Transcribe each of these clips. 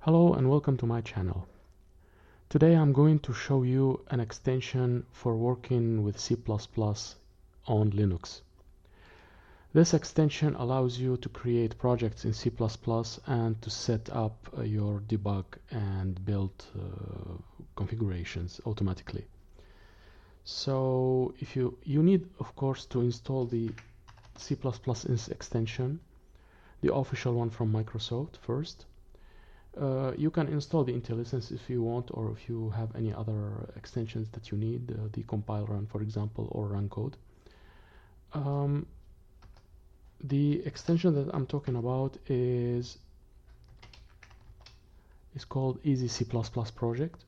Hello and welcome to my channel. Today I'm going to show you an extension for working with C++ on Linux. This extension allows you to create projects in C++ and to set up your debug and build configurations automatically. So if you need, of course, to install the C++ extension, the official one from Microsoft first. You can install the IntelliSense if you want, or if you have any other extensions that you need, the compile run, for example, or run code. The extension that I'm talking about is called Easy C++ Project.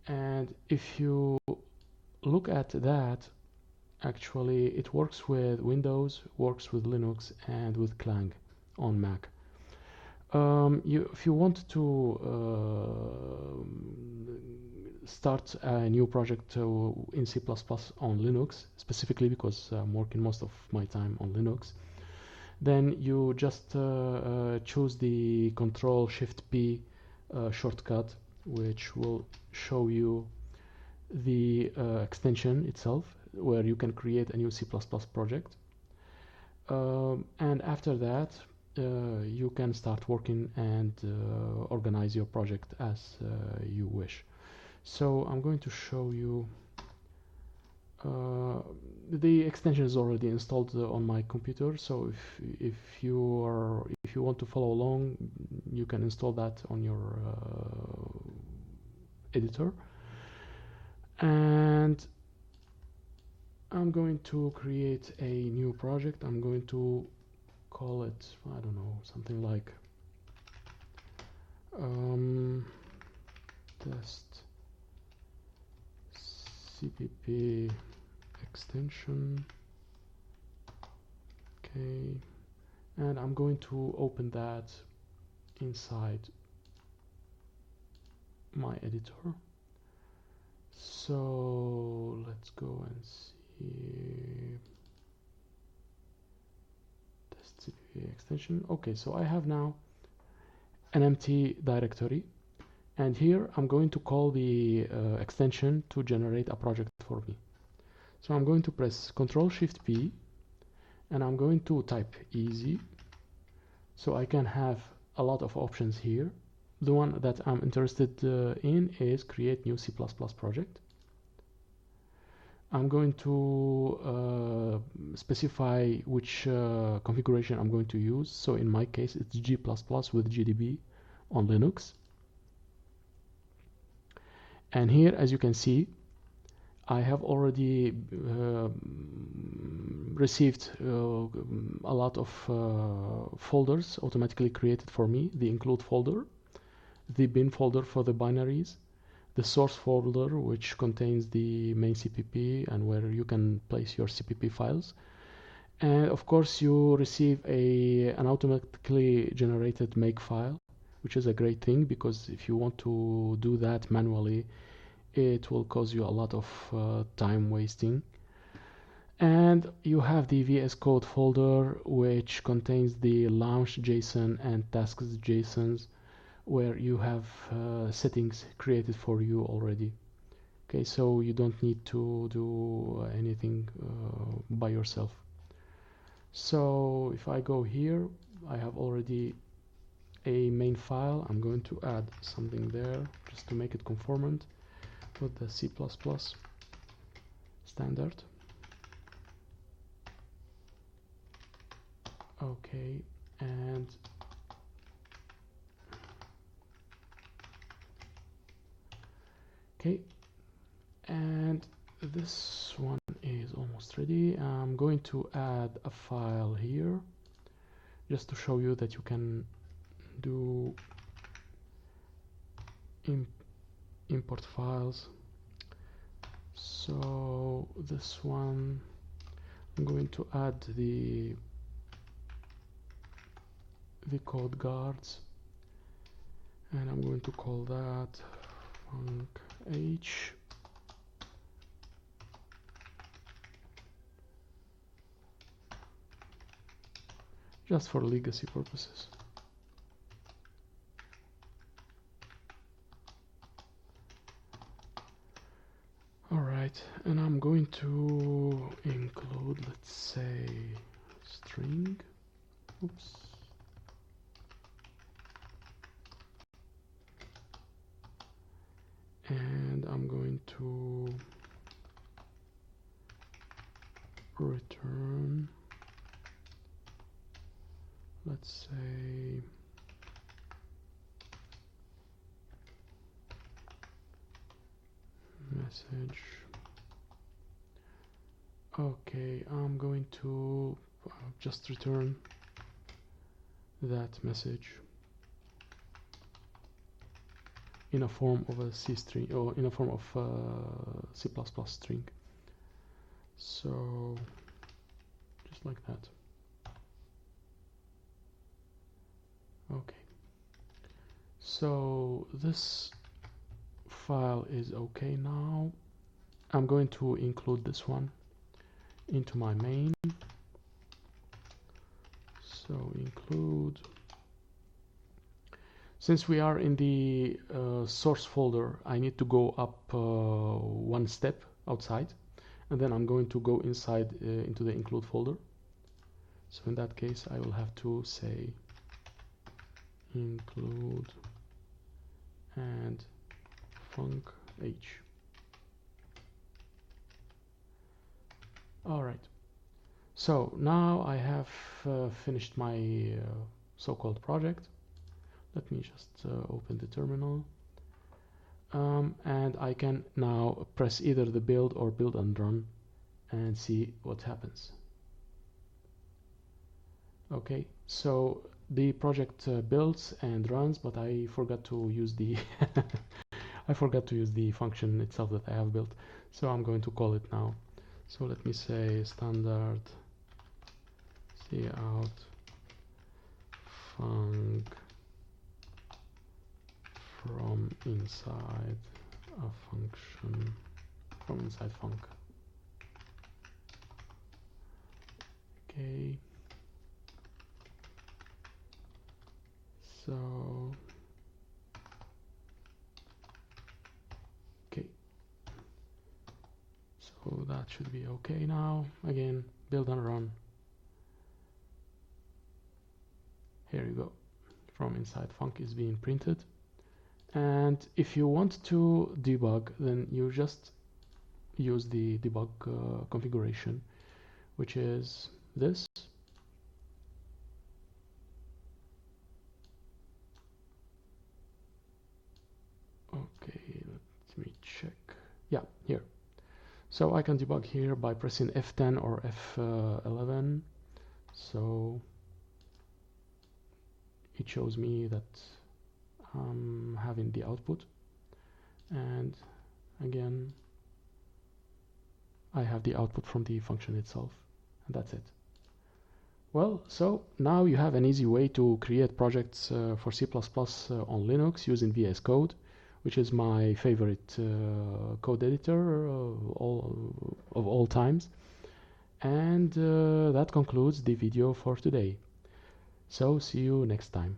And if you look at that, actually it works with Windows, works with Linux, and with Clang on Mac. If you want to start a new project in C++ on Linux, specifically because I'm working most of my time on Linux, then you just choose the Control-Shift-P shortcut, which will show you the extension itself, where you can create a new C++ project. And after that, you can start working and organize your project as you wish. So I'm going to show you the extension is already installed on my computer, so if you want to follow along, you can install that on your editor. And I'm going to create a new project. I'm going to call it, I don't know, something like test CPP extension. Okay, and I'm going to open that inside my editor. So let's go and see test CPP extension. Okay, so I have now an empty directory, and here I'm going to call the extension to generate a project for me. So I'm going to press Ctrl-Shift-P, and I'm going to type easy, so I can have a lot of options here. The one that I'm interested in is create new C++ project. I'm going to specify which configuration I'm going to use. So in my case, it's G++ with GDB on Linux. And here, as you can see, I have already received a lot of folders automatically created for me. The include folder, the bin folder for the binaries, the source folder, which contains the main CPP and where you can place your CPP files. And of course, you receive an automatically generated make file, which is a great thing, because if you want to do that manually, it will cause you a lot of time wasting. And you have the VS Code folder, which contains the launch JSON and tasks JSONs, where you have settings created for you already. Okay, so you don't need to do anything by yourself. So if I go here, I have already a main file. I'm going to add something there just to make it conformant with the C++ standard. Okay, and okay, and this one is almost ready. I'm going to add a file here just to show you that you can do import files. So this one, I'm going to add the code guards, and I'm going to call that func_h. Just for legacy purposes. right, and I'm going to include, let's say, string. Oops. And I'm going to return, let's say, message. Okay, I'm going to just return that message in a form of a C string, or in a form of C++ string. So just like that. Okay, so this file is okay now. I'm going to include this one into my main. So include, since we are in the source folder, I need to go up one step outside, and then I'm going to go inside into the include folder. So in that case, I will have to say include and func h. All right. So now I have finished my so-called project. Let me just open the terminal. And I can now press either the build or build and run and see what happens. Okay, so the project builds and runs, but I forgot to use the I forgot to use the function itself that I have built. So I'm going to call it now. So let me say standard cout func from inside a function, from inside func. Okay, so okay, so that should be okay now. Again, build and run. Here you go, from inside func is being printed. And if you want to debug, then you just use the debug configuration, which is this. Okay, let me check. Yeah, here. So I can debug here by pressing F10 or F11. So it shows me that I'm having the output, and again I have the output from the function itself, and that's it. Well, so now you have an easy way to create projects for C++ on Linux using VS Code, which is my favorite code editor of all times. And that concludes the video for today. So see you next time.